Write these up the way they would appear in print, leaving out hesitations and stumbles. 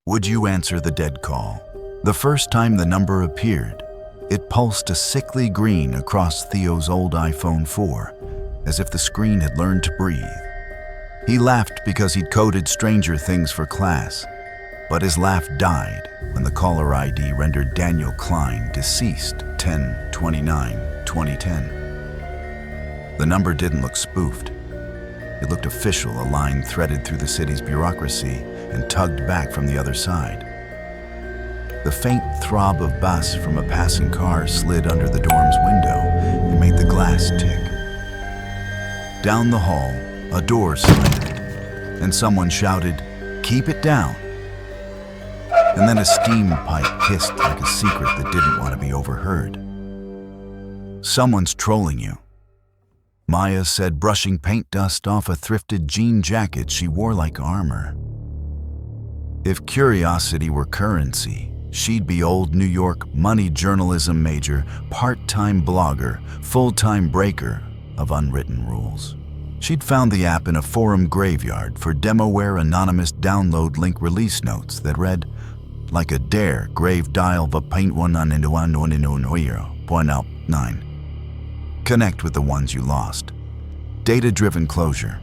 Would you answer the dead call? The first time the number appeared, it pulsed a sickly green across Theo's old iPhone 4, as if the screen had learned to breathe. He laughed because he'd coded Stranger Things for class, but his laugh died when the caller ID rendered Daniel Klein deceased 10/29/2010. The number didn't look spoofed. It looked official, a line threaded through the city's bureaucracy and tugged back from the other side. The faint throb of bass from a passing car slid under the dorm's window and made the glass tick. Down the hall, a door slammed, and someone shouted, "Keep it down!" And then a steam pipe hissed like a secret that didn't want to be overheard. "Someone's trolling you," Maya said, brushing paint dust off a thrifted jean jacket she wore like armor. If curiosity were currency, she'd be old New York money journalism major, part-time blogger, full-time breaker of unwritten rules. She'd found the app in a forum graveyard for demoware anonymous download link release notes that read, like a dare, grave dial va paint 1.9. Connect with the ones you lost. Data-driven closure.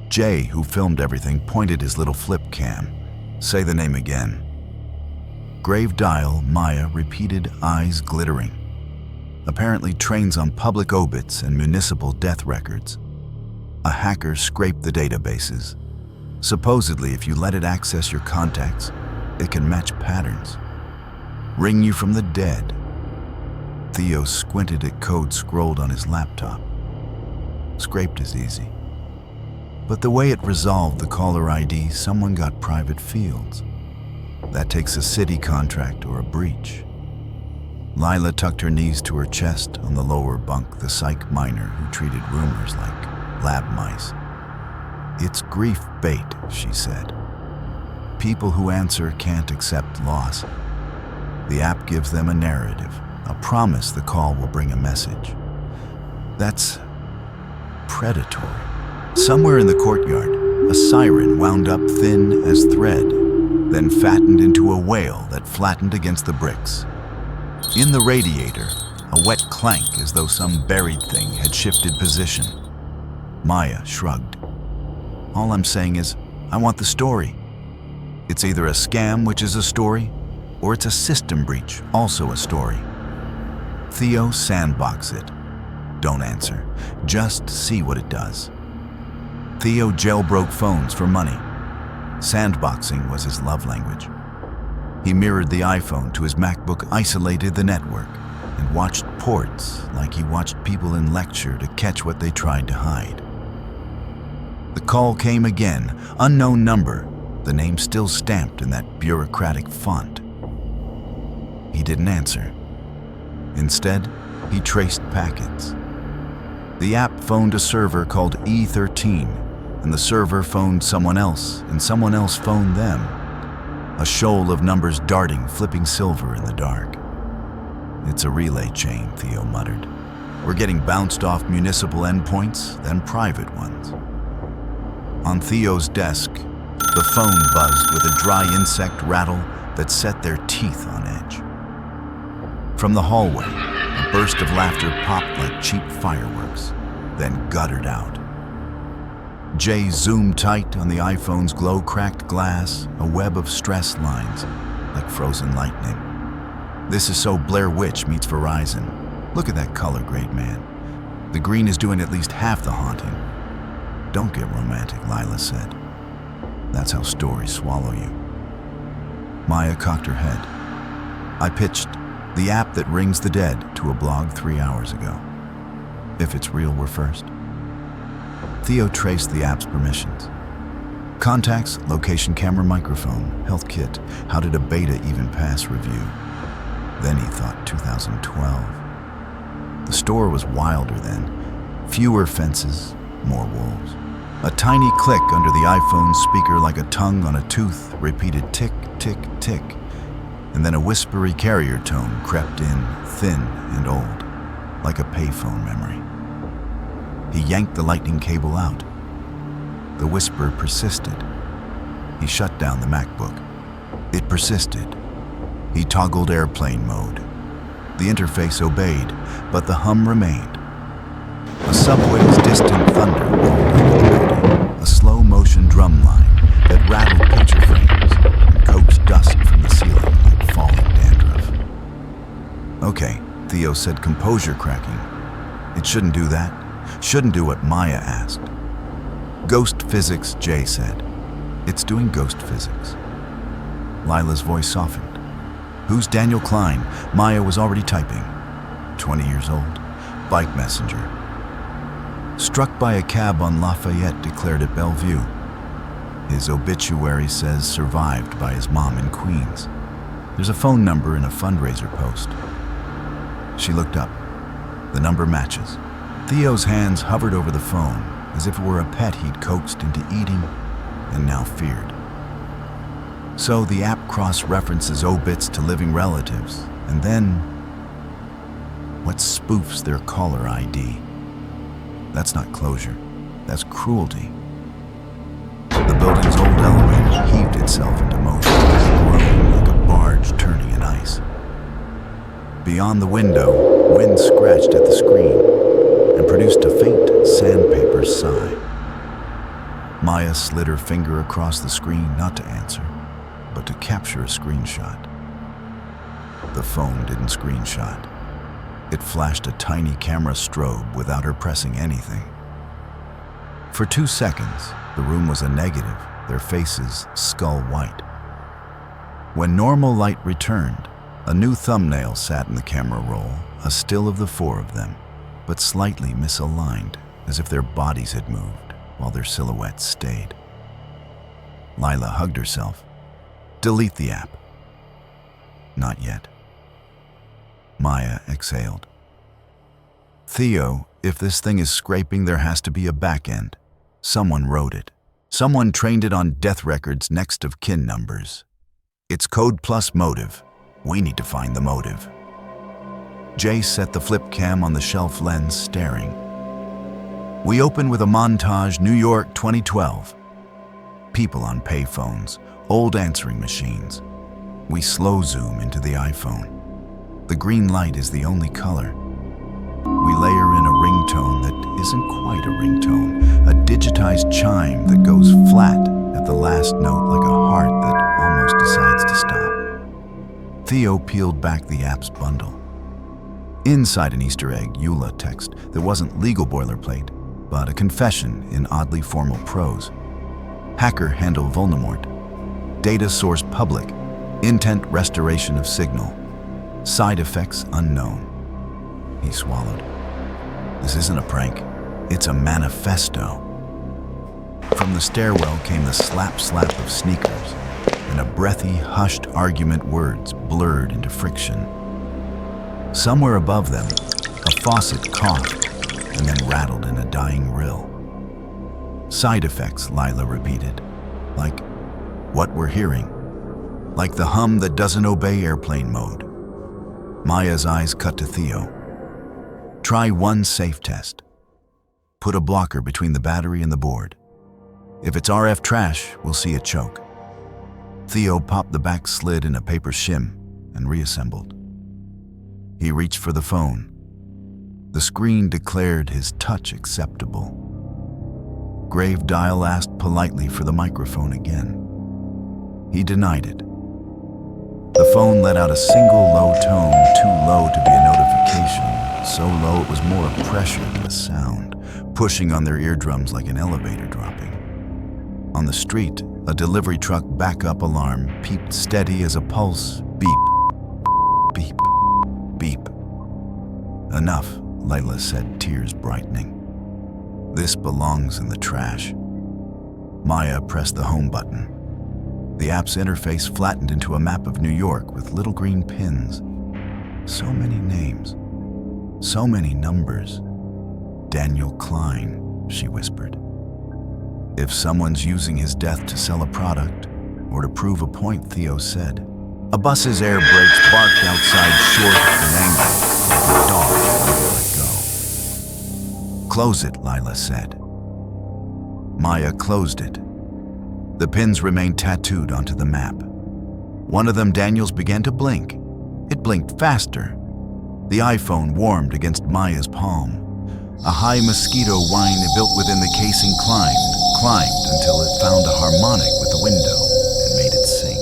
Jay, who filmed everything, pointed his little flip cam. Say the name again. Grave dial, Maya repeated, eyes glittering. Apparently trains on public obits and municipal death records. A hacker scraped the databases. Supposedly, if you let it access your contacts, it can match patterns. Ring you from the dead. Theo squinted at code scrolled on his laptop. Scraped is easy. But the way it resolved the caller ID, someone got private fields. That takes a city contract or a breach. Lila tucked her knees to her chest on the lower bunk, the psych minor who treated rumors like lab mice. "It's grief bait," she said. "People who answer can't accept loss. The app gives them a narrative, a promise the call will bring a message. That's predatory." Somewhere in the courtyard, a siren wound up thin as thread, then fattened into a wail that flattened against the bricks. In the radiator, a wet clank as though some buried thing had shifted position. Maya shrugged. "All I'm saying is, I want the story. It's either a scam, which is a story, or it's a system breach, also a story." Theo, sandbox it. Don't answer. Just see what it does. Theo jailbroke phones for money. Sandboxing was his love language. He mirrored the iPhone to his MacBook, isolated the network, and watched ports like he watched people in lecture to catch what they tried to hide. The call came again, unknown number, the name still stamped in that bureaucratic font. He didn't answer. Instead, he traced packets. The app phoned a server called E13, and the server phoned someone else, and someone else phoned them. A shoal of numbers darting, flipping silver in the dark. "It's a relay chain," Theo muttered. "We're getting bounced off municipal endpoints, then private ones." On Theo's desk, the phone buzzed with a dry insect rattle that set their teeth on edge. From the hallway, a burst of laughter popped like cheap fireworks, then guttered out. Jay zoomed tight on the iPhone's glow-cracked glass, a web of stress lines, like frozen lightning. "This is so Blair Witch meets Verizon. Look at that color grade, man. The green is doing at least half the haunting." "Don't get romantic," Lila said. "That's how stories swallow you." Maya cocked her head. "I pitched the app that rings the dead to a blog 3 hours ago. If it's real, we're first." Theo traced the app's permissions. Contacts, location camera, microphone, health kit. How did a beta even pass review? Then he thought 2012. The store was wilder then. Fewer fences, more wolves. A tiny click under the iPhone speaker like a tongue on a tooth repeated tick, tick, tick. And then a whispery carrier tone crept in, thin and old, like a payphone memory. He yanked the lightning cable out. The whisper persisted. He shut down the MacBook. It persisted. He toggled airplane mode. The interface obeyed, but the hum remained. A subway's distant thunder rolled over the building, a slow-motion drum line that rattled picture frames and coaxed dust from the ceiling like falling dandruff. "Okay," Theo said, composure cracking. "It shouldn't do that. Shouldn't do what Maya asked." "Ghost physics," Jay said. "It's doing ghost physics." Lila's voice softened. "Who's Daniel Klein?" Maya was already typing. 20 years old. Bike messenger. Struck by a cab on Lafayette, declared at Bellevue. His obituary says survived by his mom in Queens. There's a phone number in a fundraiser post. She looked up. The number matches. Theo's hands hovered over the phone as if it were a pet he'd coaxed into eating and now feared. So the app cross-references obits to living relatives, and then what spoofs their caller ID? That's not closure. That's cruelty. The building's old elevator heaved itself into motion, groaning like a barge turning in ice. Beyond the window, wind scratched at the screen and produced a faint sandpaper sigh. Maya slid her finger across the screen, not to answer, but to capture a screenshot. The phone didn't screenshot. It flashed a tiny camera strobe without her pressing anything. For 2 seconds, the room was a negative, their faces skull white. When normal light returned, a new thumbnail sat in the camera roll, a still of the 4 of them, but slightly misaligned, as if their bodies had moved while their silhouettes stayed. Lila hugged herself. "Delete the app." "Not yet." Maya exhaled. "Theo, if this thing is scraping, there has to be a back end. Someone wrote it. Someone trained it on death records next of kin numbers. It's code plus motive. We need to find the motive." Jay set the flip cam on the shelf lens, staring. "We open with a montage, New York 2012. People on payphones, old answering machines. We slow zoom into the iPhone. The green light is the only color. We layer in a ringtone that isn't quite a ringtone, a digitized chime that goes flat at the last note like a heart that almost decides to stop." Theo peeled back the app's bundle. Inside an Easter egg EULA text that wasn't legal boilerplate, but a confession in oddly formal prose. Hacker handle Voldemort. Data source public. Intent restoration of signal. Side effects unknown. He swallowed. This isn't a prank. It's a manifesto. From the stairwell came the slap-slap of sneakers and a breathy, hushed argument, words blurred into friction. Somewhere above them, a faucet coughed and then rattled in a dying rill. Side effects, Lila repeated. Like what we're hearing. Like the hum that doesn't obey airplane mode. Maya's eyes cut to Theo. "Try one safe test. Put a blocker between the battery and the board. If it's RF trash, we'll see it choke." Theo popped the back slid in a paper shim and reassembled. He reached for the phone. The screen declared his touch acceptable. Grave Dial asked politely for the microphone again. He denied it. The phone let out a single low tone, too low to be a notification, so low it was more a pressure than a sound, pushing on their eardrums like an elevator dropping. On the street, a delivery truck backup alarm peeped steady as a pulse. Beep, beep, beep. "Enough," Layla said, tears brightening. "This belongs in the trash." Maya pressed the home button. The app's interface flattened into a map of New York with little green pins. So many names. So many numbers. "Daniel Klein," she whispered. "If someone's using his death to sell a product, or to prove a point," Theo said. A bus's air brakes barked outside, short and angry, like a dog ready to let go. "Close it," Lila said. Maya closed it. The pins remained tattooed onto the map. One of them, Daniel's, began to blink. It blinked faster. The iPhone warmed against Maya's palm. A high mosquito whine built within the casing climbed until it found a harmonic with the window and made it sing.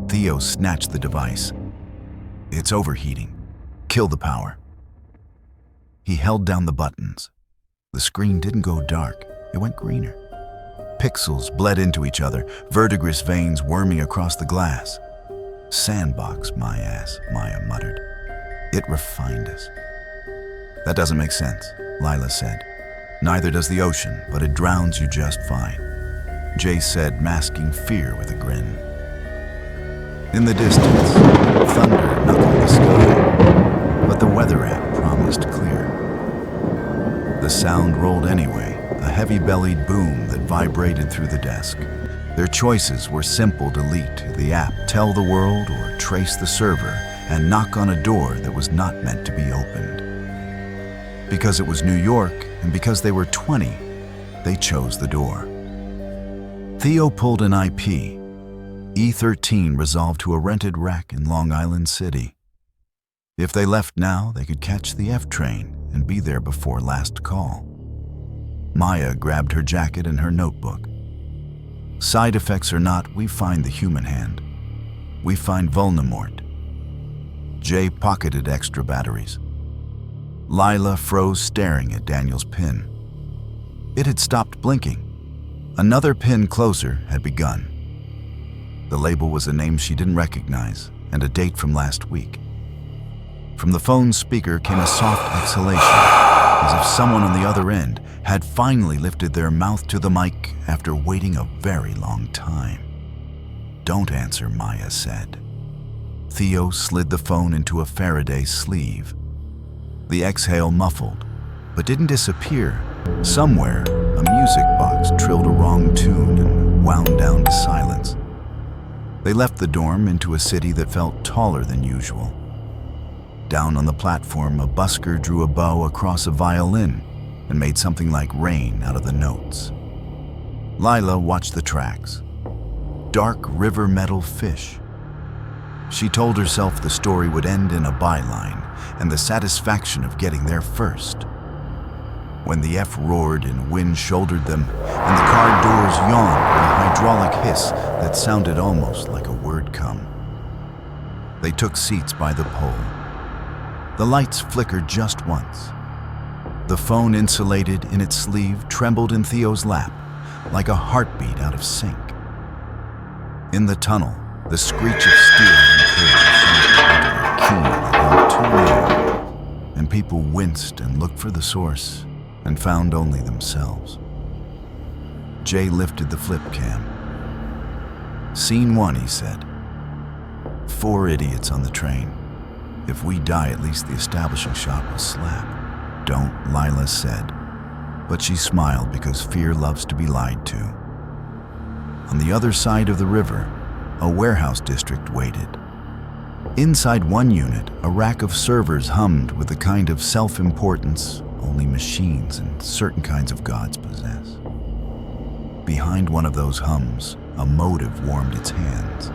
Theo snatched the device. It's overheating. Kill the power. He held down the buttons. The screen didn't go dark. It went greener. Pixels bled into each other, verdigris veins worming across the glass. Sandbox, my ass, Maya muttered. It refined us. That doesn't make sense, Lila said. Neither does the ocean, but it drowns you just fine. Jay said, masking fear with a grin. In the distance, thunder knuckled the sky, but the weather app promised clear. The sound rolled anyway, a heavy-bellied boom that vibrated through the desk. Their choices were simple: delete the app, tell the world, or trace the server and knock on a door that was not meant to be opened. Because it was New York, and because they were 20, they chose the door. Theo pulled an IP. E13 resolved to a rented rack in Long Island City. If they left now, they could catch the F train and be there before last call. Maya grabbed her jacket and her notebook. Side effects or not, we find the human hand. We find Vulnemort. Jay pocketed extra batteries. Lila froze, staring at Daniel's pin. It had stopped blinking. Another pin closer had begun. The label was a name she didn't recognize and a date from last week. From the phone's speaker came a soft exhalation, as if someone on the other end had finally lifted their mouth to the mic after waiting a very long time. Don't answer, Maya said. Theo slid the phone into a Faraday sleeve. The exhale muffled, but didn't disappear. Somewhere, a music box trilled a wrong tune and wound down to silence. They left the dorm into a city that felt taller than usual. Down on the platform, a busker drew a bow across a violin and made something like rain out of the notes. Lila watched the tracks. Dark river metal fish. She told herself the story would end in a byline and the satisfaction of getting there first. When the F roared and wind shouldered them, and the car doors yawned with a hydraulic hiss that sounded almost like a word come. They took seats by the pole. The lights flickered just once. The phone, insulated in its sleeve, trembled in Theo's lap, like a heartbeat out of sync. In the tunnel, the screech of steel and curves sounded too near, and people winced and looked for the source and found only themselves. Jay lifted the flip cam. Scene 1, he said. 4 idiots on the train. If we die, at least the establishing shot will slap. Don't, Lila said, but she smiled because fear loves to be lied to. On the other side of the river, a warehouse district waited. Inside one unit, a rack of servers hummed with the kind of self-importance only machines and certain kinds of gods possess. Behind one of those hums, a motive warmed its hands.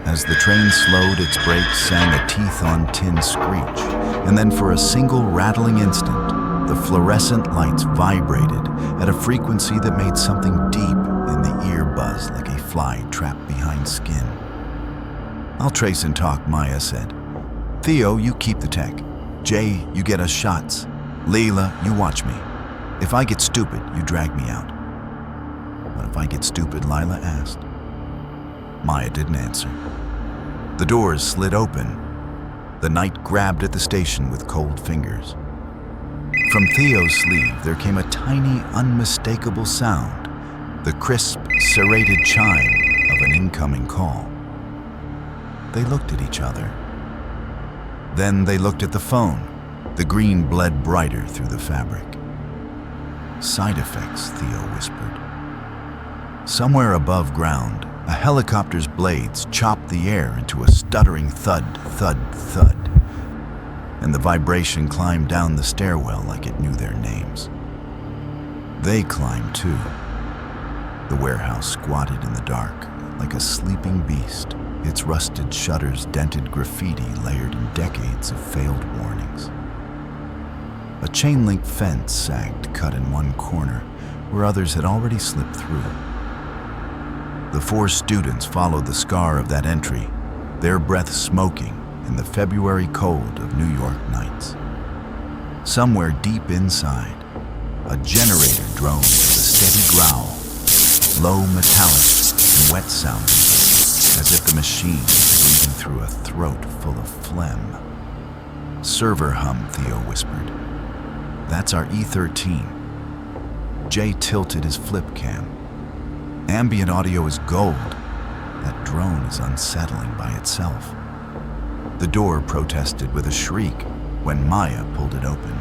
As the train slowed, its brakes sang a teeth-on-tin screech, and then for a single rattling instant, the fluorescent lights vibrated at a frequency that made something deep in the ear buzz like a fly trapped behind skin. I'll trace and talk, Maya said. Theo, you keep the tech. Jay, you get us shots. Leela, you watch me. If I get stupid, you drag me out. What if I get stupid? Lila asked. Maya didn't answer. The doors slid open. The night grabbed at the station with cold fingers. From Theo's sleeve, there came a tiny, unmistakable sound, the crisp, serrated chime of an incoming call. They looked at each other. Then they looked at the phone. The green bled brighter through the fabric. Side effects, Theo whispered. Somewhere above ground, a helicopter's blades chopped the air into a stuttering thud, thud, thud. And the vibration climbed down the stairwell like it knew their names. They climbed too. The warehouse squatted in the dark, like a sleeping beast, its rusted shutters dented graffiti layered in decades of failed warnings. A chain-link fence sagged cut in one corner where others had already slipped through. The 4 students followed the scar of that entry, their breath smoking in the February cold of New York nights. Somewhere deep inside, a generator droned with a steady growl, low, metallic, and wet-sounding, as if the machine was breathing through a throat full of phlegm. "Server hum," Theo whispered. "That's our E13. Jay tilted his flip cam. "Ambient audio is gold. That drone is unsettling by itself." The door protested with a shriek when Maya pulled it open.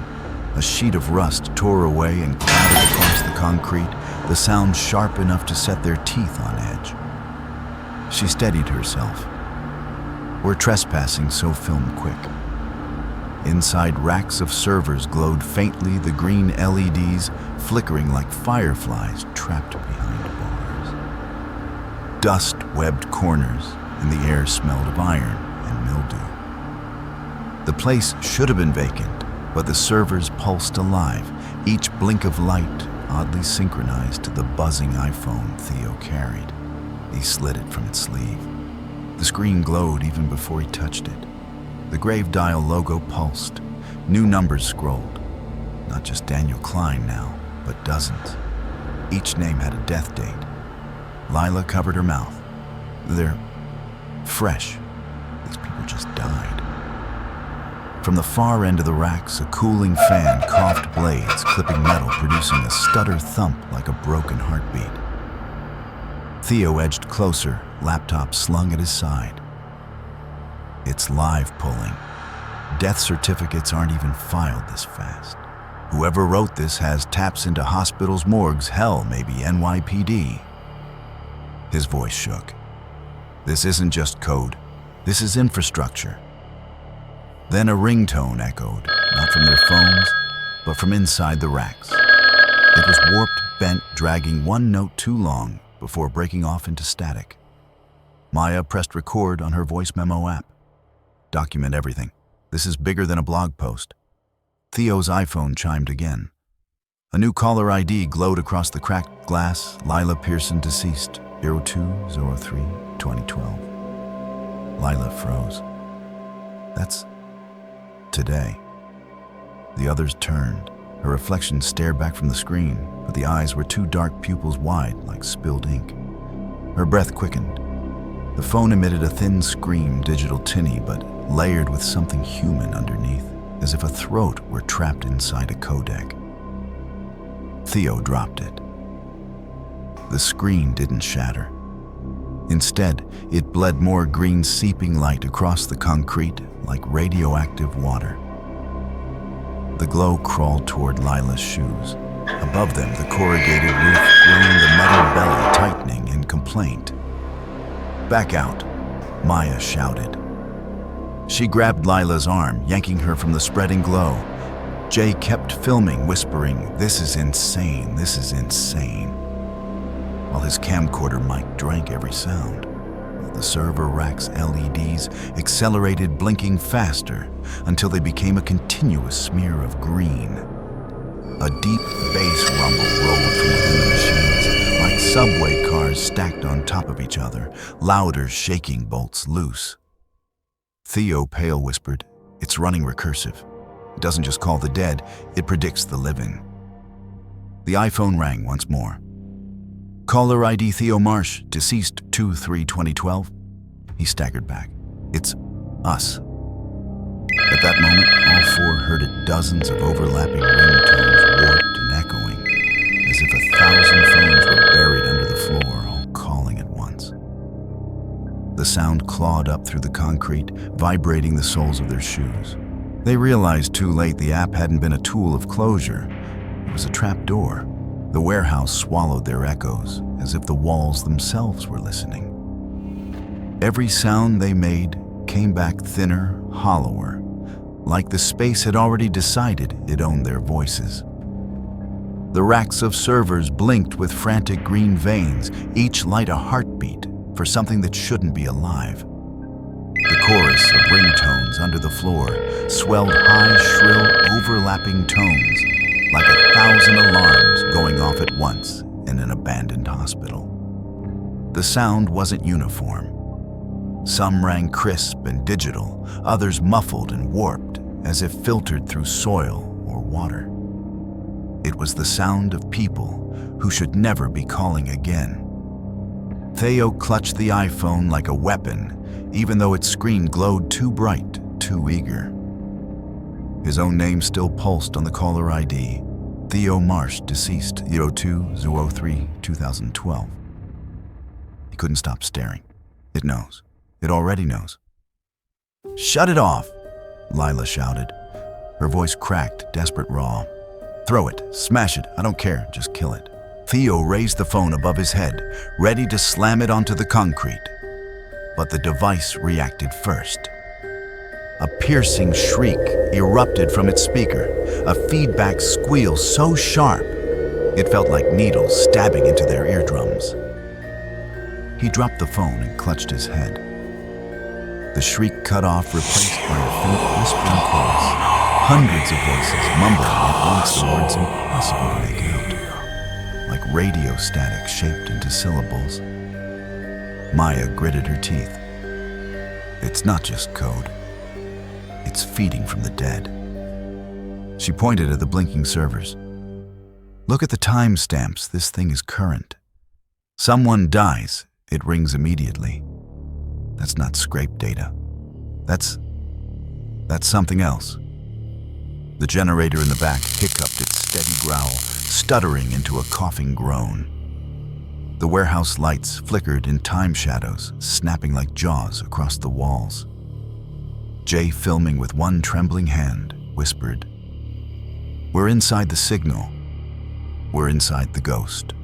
A sheet of rust tore away and clattered across the concrete, the sound sharp enough to set their teeth on edge. She steadied herself. "We're trespassing, so film quick." Inside racks of servers glowed faintly, the green LEDs flickering like fireflies trapped behind bars. Dust webbed corners, and the air smelled of iron and mildew. The place should have been vacant, but the servers pulsed alive, each blink of light oddly synchronized to the buzzing iPhone Theo carried. He slid it from its sleeve. The screen glowed even before he touched it. The Grave Dial logo pulsed. New numbers scrolled. Not just Daniel Klein now, but dozens. Each name had a death date. Lila covered her mouth. "They're fresh. These people just died." From the far end of the racks, a cooling fan coughed blades, clipping metal, producing a stutter thump like a broken heartbeat. Theo edged closer, laptop slung at his side. "It's live pulling. Death certificates aren't even filed this fast. Whoever wrote this has taps into hospitals' morgues, hell, maybe NYPD." His voice shook. "This isn't just code. This is infrastructure." Then a ringtone echoed, not from their phones, but from inside the racks. It was warped, bent, dragging one note too long before breaking off into static. Maya pressed record on her voice memo app. "Document everything. This is bigger than a blog post." Theo's iPhone chimed again. A new caller ID glowed across the cracked glass. "Lila Pearson, deceased, 02/03/2012. Lila froze. "That's today." The others turned. Her reflection stared back from the screen, but the eyes were 2 dark pupils wide, like spilled ink. Her breath quickened. The phone emitted a thin scream, digital tinny, but layered with something human underneath, as if a throat were trapped inside a codec. Theo dropped it. The screen didn't shatter. Instead, it bled more green seeping light across the concrete like radioactive water. The glow crawled toward Lila's shoes. Above them, the corrugated roof groaned, the metal belly tightening in complaint. "Back out," Maya shouted. She grabbed Lila's arm, yanking her from the spreading glow. Jay kept filming, whispering, "This is insane, this is insane," while his camcorder mic drank every sound. The server rack's LEDs accelerated, blinking faster until they became a continuous smear of green. A deep bass rumble rolled from within the machines, like subway cars stacked on top of each other, louder shaking bolts loose. Theo, pale, whispered, "It's running recursive. It doesn't just call the dead, it predicts the living." The iPhone rang once more. "Caller ID Theo Marsh, deceased 2/3/2012. He staggered back. "It's us." At that moment, all 4 heard it, dozens of overlapping ringtones, warped and echoing, as if 1,000 phones were buried under the floor, all calling at once. The sound clawed up through the concrete, vibrating the soles of their shoes. They realized too late the app hadn't been a tool of closure. It was a trap door. The warehouse swallowed their echoes, as if the walls themselves were listening. Every sound they made came back thinner, hollower, like the space had already decided it owned their voices. The racks of servers blinked with frantic green veins, each light a heartbeat, for something that shouldn't be alive. The chorus of ringtones under the floor swelled high, shrill, overlapping tones, like 1,000 alarms going off at once in an abandoned hospital. The sound wasn't uniform. Some rang crisp and digital, others muffled and warped, as if filtered through soil or water. It was the sound of people who should never be calling again. Theo clutched the iPhone like a weapon, even though its screen glowed too bright, too eager. His own name still pulsed on the caller ID. Theo Marsh, deceased, 02/03/2012. He couldn't stop staring. It knows. It already knows. "Shut it off," Lila shouted. Her voice cracked, desperate, raw. "Throw it, smash it, I don't care, just kill it." Theo raised the phone above his head, ready to slam it onto the concrete. But the device reacted first. A piercing shriek erupted from its speaker, a feedback squeal so sharp it felt like needles stabbing into their eardrums. He dropped the phone and clutched his head. The shriek cut off, replaced by a faint whispering chorus. Hundreds of voices mumbling at once the words impossible to make out, like radio static shaped into syllables. Maya gritted her teeth. It's not just code. It's feeding from the dead. She pointed at the blinking servers. Look at the timestamps. This thing is current. Someone dies, it rings immediately. That's not scrape data. That's something else. The generator in the back hiccuped its steady growl, stuttering into a coughing groan. The warehouse lights flickered in time shadows, snapping like jaws across the walls. Jay, filming with one trembling hand, whispered, "We're inside the signal. We're inside the ghost."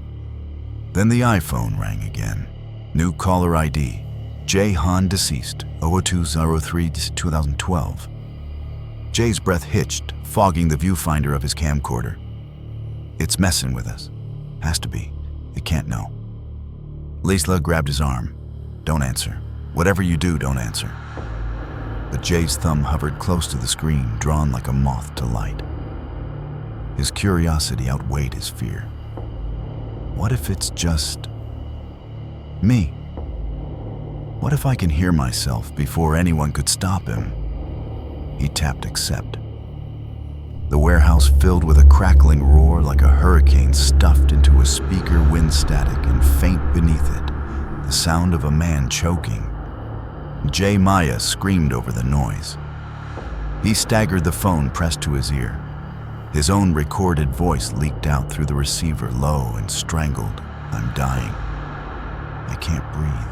Then the iPhone rang again. New caller ID, Jay Han, deceased, 02/03/2012. Jay's breath hitched, fogging the viewfinder of his camcorder. It's messing with us. Has to be. It can't know. Lisla grabbed his arm. Don't answer. Whatever you do, don't answer. But Jay's thumb hovered close to the screen, drawn like a moth to light. His curiosity outweighed his fear. What if it's just me? What if I can hear myself before anyone could stop him? He tapped accept. The warehouse filled with a crackling roar like a hurricane stuffed into a speaker, wind static, and faint beneath it, the sound of a man choking. Jay Maya screamed over the noise. He staggered, the phone pressed to his ear. His own recorded voice leaked out through the receiver, low and strangled. "I'm dying. I can't breathe."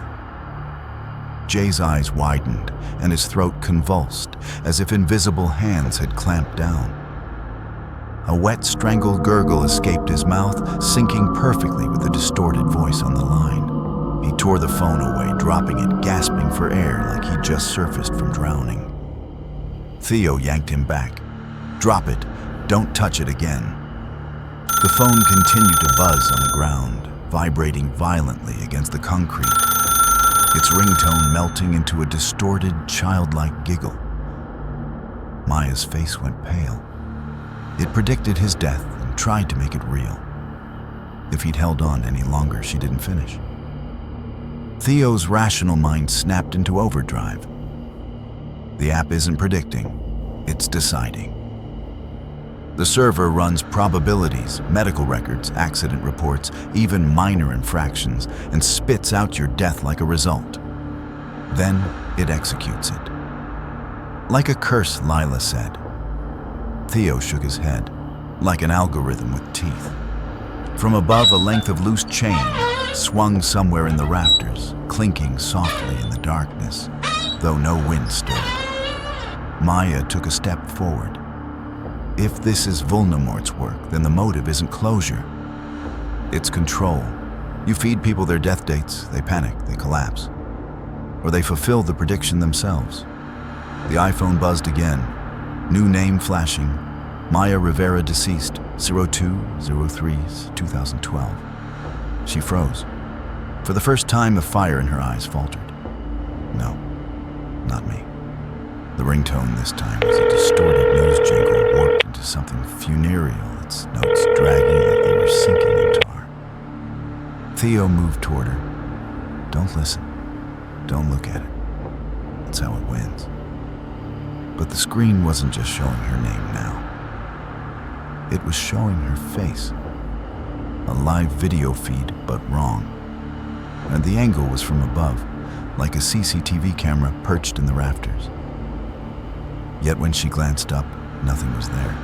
Jay's eyes widened and his throat convulsed, as if invisible hands had clamped down. A wet, strangled gurgle escaped his mouth, syncing perfectly with the distorted voice on the line. He tore the phone away, dropping it, gasping for air like he'd just surfaced from drowning. Theo yanked him back. "Drop it. Don't touch it again." The phone continued to buzz on the ground, vibrating violently against the concrete, its ringtone melting into a distorted, childlike giggle. Maya's face went pale. It predicted his death and tried to make it real. If he'd held on any longer, she didn't finish. Theo's rational mind snapped into overdrive. The app isn't predicting, it's deciding. The server runs probabilities, medical records, accident reports, even minor infractions, and spits out your death like a result. Then it executes it. Like a curse, Lila said. Theo shook his head, like an algorithm with teeth. From above, a length of loose chain swung somewhere in the rafters, clinking softly in the darkness, though no wind stirred. Maya took a step forward. If this is Voldemort's work, then the motive isn't closure. It's control. You feed people their death dates, they panic, they collapse. Or they fulfill the prediction themselves. The iPhone buzzed again. New name flashing. Maya Rivera, deceased, 02/03/2012. She froze. For the first time, the fire in her eyes faltered. No, not me. The ringtone this time was a distorted news jingle warped into something funereal, its notes dragging like they were sinking into her. Theo moved toward her. Don't listen. Don't look at it. That's how it wins. But the screen wasn't just showing her name now. It was showing her face. A live video feed, but wrong. And the angle was from above, like a CCTV camera perched in the rafters. Yet when she glanced up, nothing was there.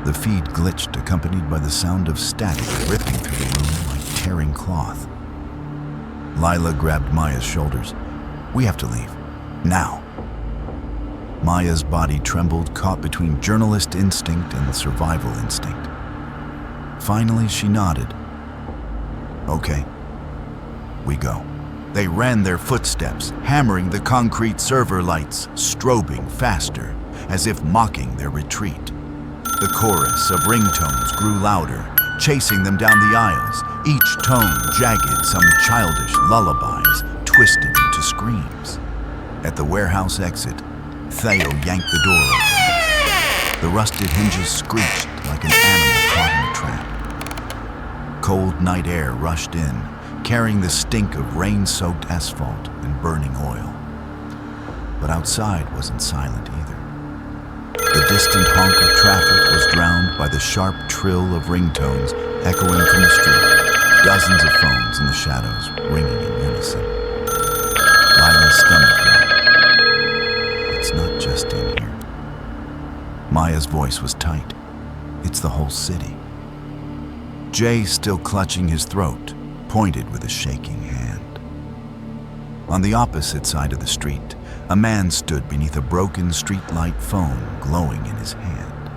The feed glitched, accompanied by the sound of static ripping through the room like tearing cloth. Lila grabbed Maya's shoulders. We have to leave. Now. Maya's body trembled, caught between journalist instinct and survival instinct. Finally, she nodded. Okay. We go. They ran their footsteps, hammering the concrete server lights, strobing faster, as if mocking their retreat. The chorus of ringtones grew louder, chasing them down the aisles, each tone jagged, some childish lullabies twisted into screams. At the warehouse exit, Theo yanked the door open. The rusted hinges screeched like an animal caught in a trap. Cold night air rushed in, carrying the stink of rain-soaked asphalt and burning oil. But outside wasn't silent either. The distant honk of traffic was drowned by the sharp trill of ringtones echoing from the street, dozens of phones in the shadows ringing in unison. Lila's stomach dropped. It's not just in here. Maya's voice was tight. It's the whole city. Jay, still clutching his throat, pointed with a shaking hand. On the opposite side of the street, a man stood beneath a broken streetlight phone glowing in his hand.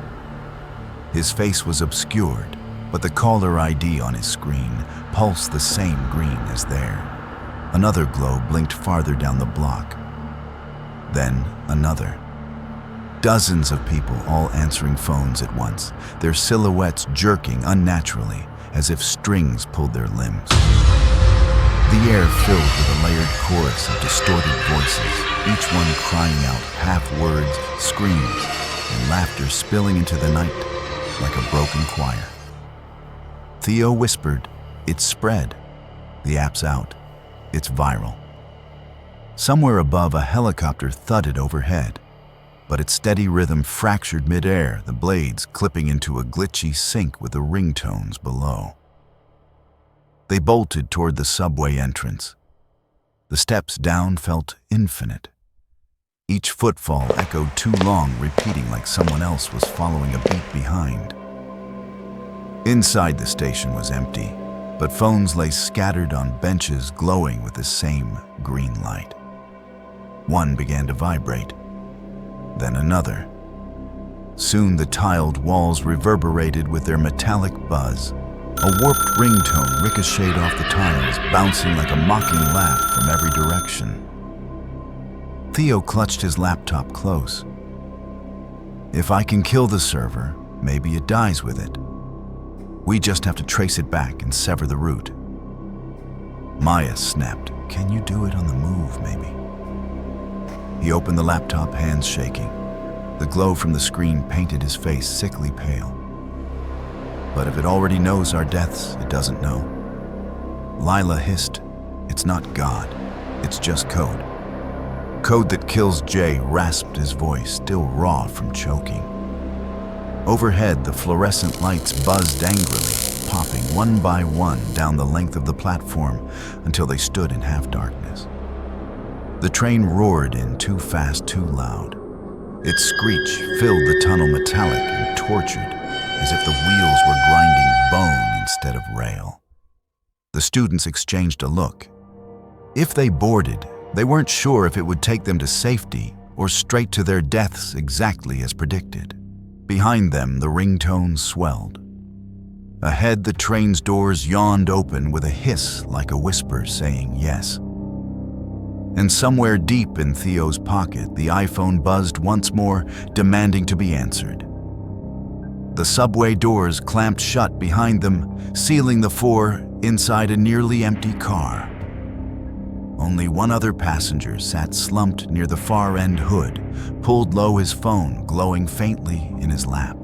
His face was obscured, but the caller ID on his screen pulsed the same green as there. Another glow blinked farther down the block. Then another. Dozens of people all answering phones at once, their silhouettes jerking unnaturally, as if strings pulled their limbs. The air filled with a layered chorus of distorted voices, each one crying out half-words, screams, and laughter spilling into the night like a broken choir. Theo whispered, "It's spread. The app's out. It's viral." Somewhere above, a helicopter thudded overhead, but its steady rhythm fractured midair, the blades clipping into a glitchy sync with the ringtones below. They bolted toward the subway entrance. The steps down felt infinite. Each footfall echoed too long, repeating like someone else was following a beat behind. Inside the station was empty, but phones lay scattered on benches glowing with the same green light. One began to vibrate, then another. Soon the tiled walls reverberated with their metallic buzz. A warped ringtone ricocheted off the tiles, bouncing like a mocking laugh from every direction. Theo clutched his laptop close. If I can kill the server, maybe it dies with it. We just have to trace it back and sever the root. Maya snapped, "Can you do it on the move, maybe?" He opened the laptop, hands shaking. The glow from the screen painted his face sickly pale. But if it already knows our deaths, it doesn't know. Lila hissed, "It's not God, it's just code." Code that kills Jay rasped his voice, still raw from choking. Overhead, the fluorescent lights buzzed angrily, popping one by one down the length of the platform until they stood in half-darkness. The train roared in too fast, too loud. Its screech filled the tunnel metallic and tortured, as if the wheels were grinding bone instead of rail. The students exchanged a look. If they boarded, they weren't sure if it would take them to safety or straight to their deaths exactly as predicted. Behind them, the ringtone swelled. Ahead, the train's doors yawned open with a hiss like a whisper saying yes. And somewhere deep in Theo's pocket, the iPhone buzzed once more, demanding to be answered. The subway doors clamped shut behind them, sealing the four inside a nearly empty car. Only one other passenger sat slumped near the far-end hood, pulled low, his phone glowing faintly in his lap.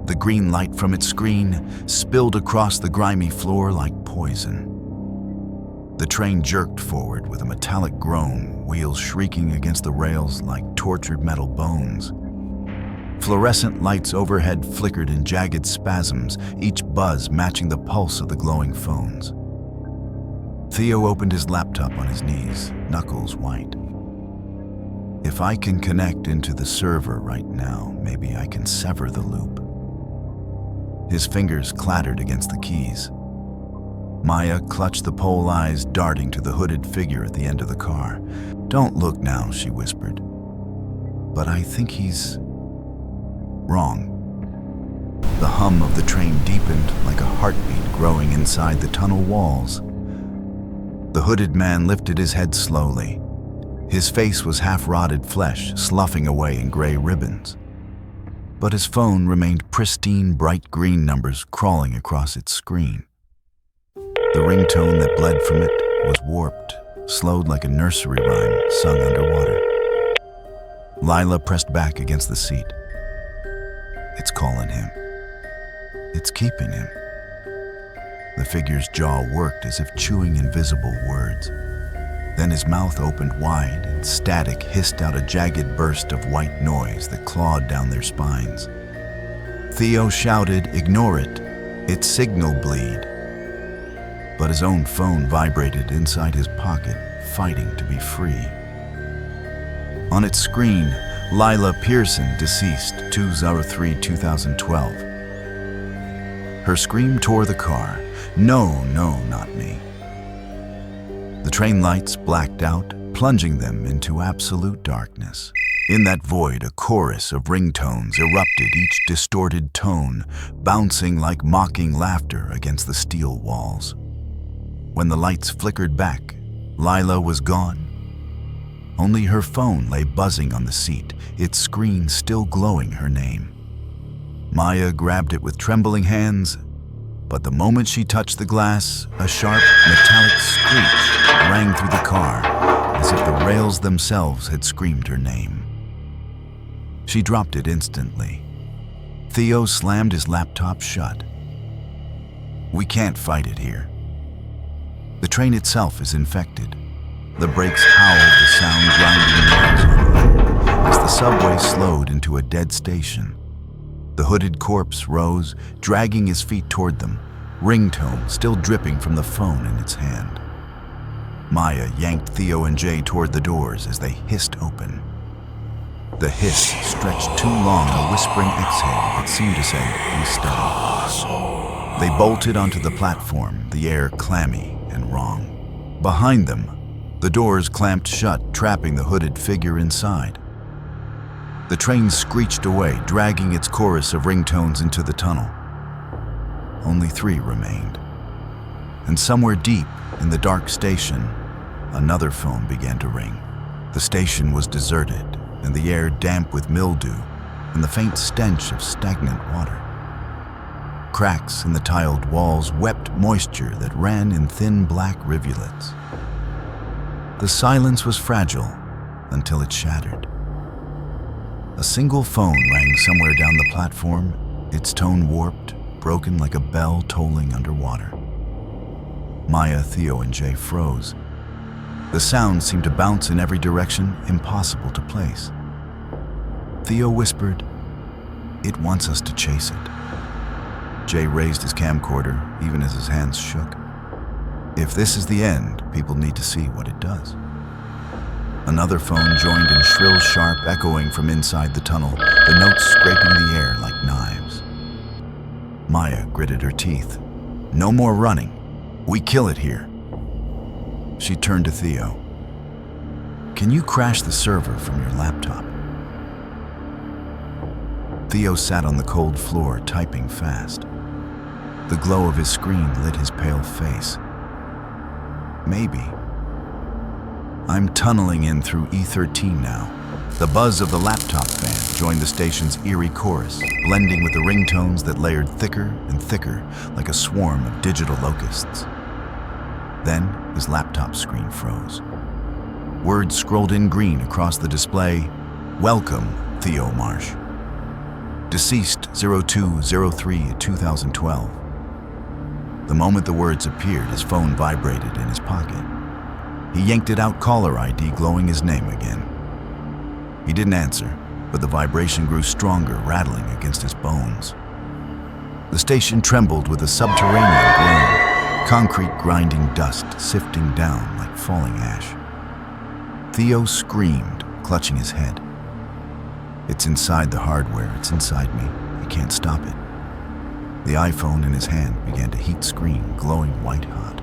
The green light from its screen spilled across the grimy floor like poison. The train jerked forward with a metallic groan, wheels shrieking against the rails like tortured metal bones. Fluorescent lights overhead flickered in jagged spasms, each buzz matching the pulse of the glowing phones. Theo opened his laptop on his knees, knuckles white. If I can connect into the server right now, maybe I can sever the loop. His fingers clattered against the keys. Maya clutched the pole eyes darting to the hooded figure at the end of the car. "Don't look now," she whispered. "But I think he's wrong." The hum of the train deepened like a heartbeat growing inside the tunnel walls. The hooded man lifted his head slowly. His face was half-rotted flesh, sloughing away in gray ribbons. But his phone remained pristine, bright green numbers crawling across its screen. The ringtone that bled from it was warped, slowed like a nursery rhyme sung underwater. Lila pressed back against the seat. It's calling him. It's keeping him. The figure's jaw worked as if chewing invisible words. Then his mouth opened wide and static hissed out a jagged burst of white noise that clawed down their spines. Theo shouted, "Ignore it. It's signal bleed." But his own phone vibrated inside his pocket, fighting to be free. On its screen, Lila Pearson, deceased, 203-2012. Her scream tore the car. "No, no, not me." The train lights blacked out, plunging them into absolute darkness. In that void, a chorus of ringtones erupted, each distorted tone bouncing like mocking laughter against the steel walls. When the lights flickered back, Lila was gone. Only her phone lay buzzing on the seat, its screen still glowing her name. Maya grabbed it with trembling hands, but the moment she touched the glass, a sharp, metallic screech rang through the car, as if the rails themselves had screamed her name. She dropped it instantly. Theo slammed his laptop shut. "We can't fight it here. The train itself is infected." The brakes howled, the sound grinding noise on them, as the subway slowed into a dead station. The hooded corpse rose, dragging his feet toward them, ringtone still dripping from the phone in its hand. Maya yanked Theo and Jay toward the doors as they hissed open. The hiss stretched too long, a whispering exhale that seemed to say, "Be still." They bolted onto the platform, the air clammy and wrong. Behind them, the doors clamped shut, trapping the hooded figure inside. The train screeched away, dragging its chorus of ringtones into the tunnel. Only 3 remained. And somewhere deep in the dark station, another phone began to ring. The station was deserted, and the air damp with mildew and the faint stench of stagnant water. Cracks in the tiled walls wept moisture that ran in thin black rivulets. The silence was fragile until it shattered. A single phone rang somewhere down the platform, its tone warped, broken like a bell tolling underwater. Maya, Theo, and Jay froze. The sound seemed to bounce in every direction, impossible to place. Theo whispered, "It wants us to chase it." Jay raised his camcorder, even as his hands shook. "If this is the end, people need to see what it does." Another phone joined in shrill, sharp echoing from inside the tunnel, the notes scraping the air like knives. Maya gritted her teeth. "No more running. We kill it here." She turned to Theo. "Can you crash the server from your laptop?" Theo sat on the cold floor, typing fast. The glow of his screen lit his pale face. "Maybe. I'm tunneling in through E13 now. The buzz of the laptop fan joined the station's eerie chorus, blending with the ringtones that layered thicker and thicker like a swarm of digital locusts. Then his laptop screen froze. Words scrolled in green across the display. "Welcome, Theo Marsh. Deceased 02/03/2012. The moment the words appeared, his phone vibrated in his pocket. He yanked it out, caller ID glowing his name again. He didn't answer, but the vibration grew stronger, rattling against his bones. The station trembled with a subterranean groan, concrete grinding dust sifting down like falling ash. Theo screamed, clutching his head. "It's inside the hardware, it's inside me. I can't stop it." The iPhone in his hand began to heat screen, glowing white hot.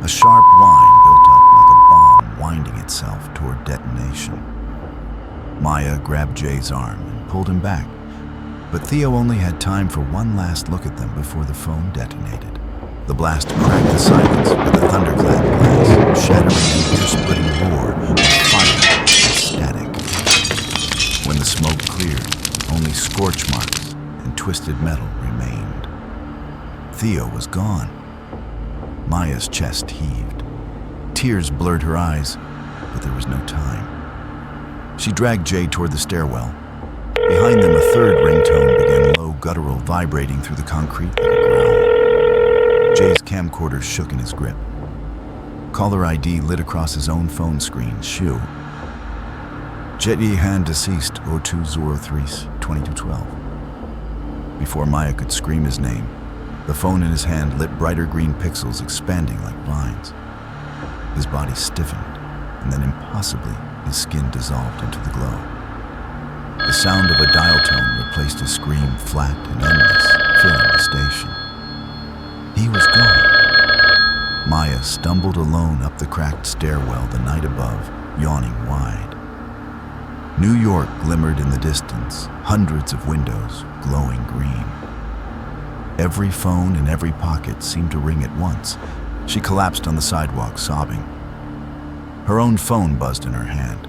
A sharp whine built up like a bomb winding itself toward detonation. Maya grabbed Jay's arm and pulled him back, but Theo only had time for one last look at them before the phone detonated. The blast cracked the silence with a thunderclap blast, shattering an ear-splitting roar of fire and static. When the smoke cleared, only scorch marks and twisted metal remained. Theo was gone. Maya's chest heaved. Tears blurred her eyes, but there was no time. She dragged Jay toward the stairwell. Behind them, a third ringtone began low, guttural, vibrating through the concrete like a growl. Jay's camcorder shook in his grip. Caller ID lit across his own phone screen, Shu. Jetty Han deceased 02/03/2012. Before Maya could scream his name, the phone in his hand lit brighter green pixels expanding like vines. His body stiffened, and then impossibly, his skin dissolved into the glow. The sound of a dial tone replaced his scream, flat and endless, filling the station. He was gone. Maya stumbled alone up the cracked stairwell, the night above, yawning wide. New York glimmered in the distance, hundreds of windows glowing green. Every phone in every pocket seemed to ring at once. She collapsed on the sidewalk, sobbing. Her own phone buzzed in her hand.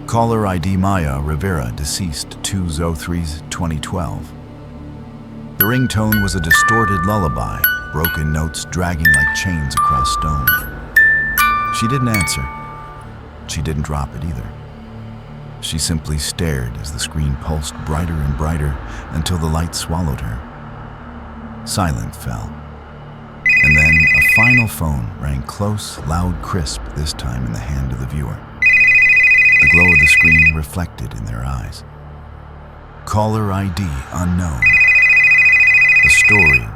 Caller ID Maya Rivera, deceased 2/03/2012. The ringtone was a distorted lullaby, broken notes dragging like chains across stone. She didn't answer. She didn't drop it either. She simply stared as the screen pulsed brighter and brighter until the light swallowed her. Silence fell. And then a final phone rang close, loud, crisp, this time in the hand of the viewer. The glow of the screen reflected in their eyes. Caller ID unknown. A story